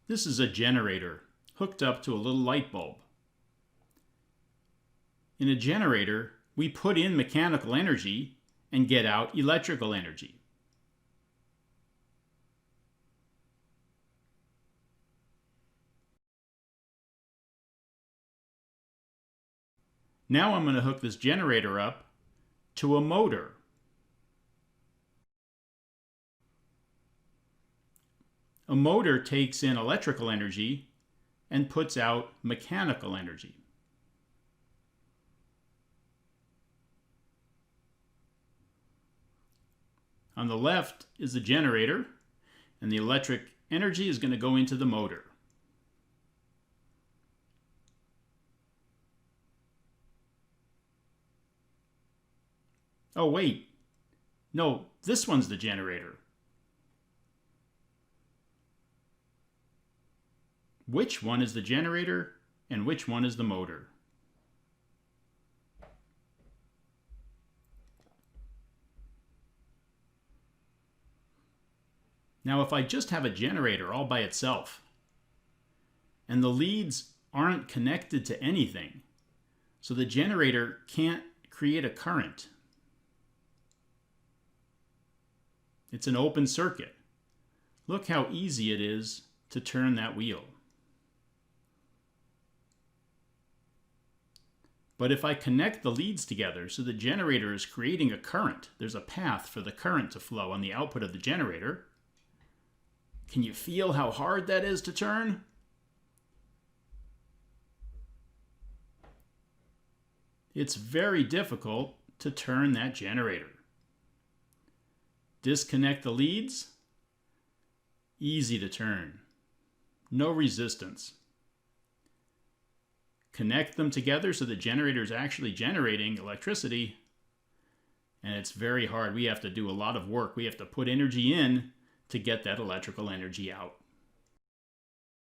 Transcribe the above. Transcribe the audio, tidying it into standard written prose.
This is a generator hooked up to a little light bulb. In a generator, we put in mechanical energy and get out electrical energy. Now I'm going to hook this generator up to a motor. A motor takes in electrical energy and puts out mechanical energy. On the left is the generator, and the electric energy is going to go into the motor. Oh wait, no, this one's the generator. Which one is the generator and which one is the motor? Now if I just have a generator all by itself, and the leads aren't connected to anything, so the generator can't create a current. It's an open circuit. Look how easy it is to turn that wheel. But if I connect the leads together so the generator is creating a current, there's a path for the current to flow on the output of the generator. Can you feel how hard that is to turn? It's very difficult to turn that generator. Disconnect the leads. Easy to turn. No resistance. Connect them together so the generator is actually generating electricity. And it's very hard. We have to do a lot of work. We have to put energy in to get that electrical energy out.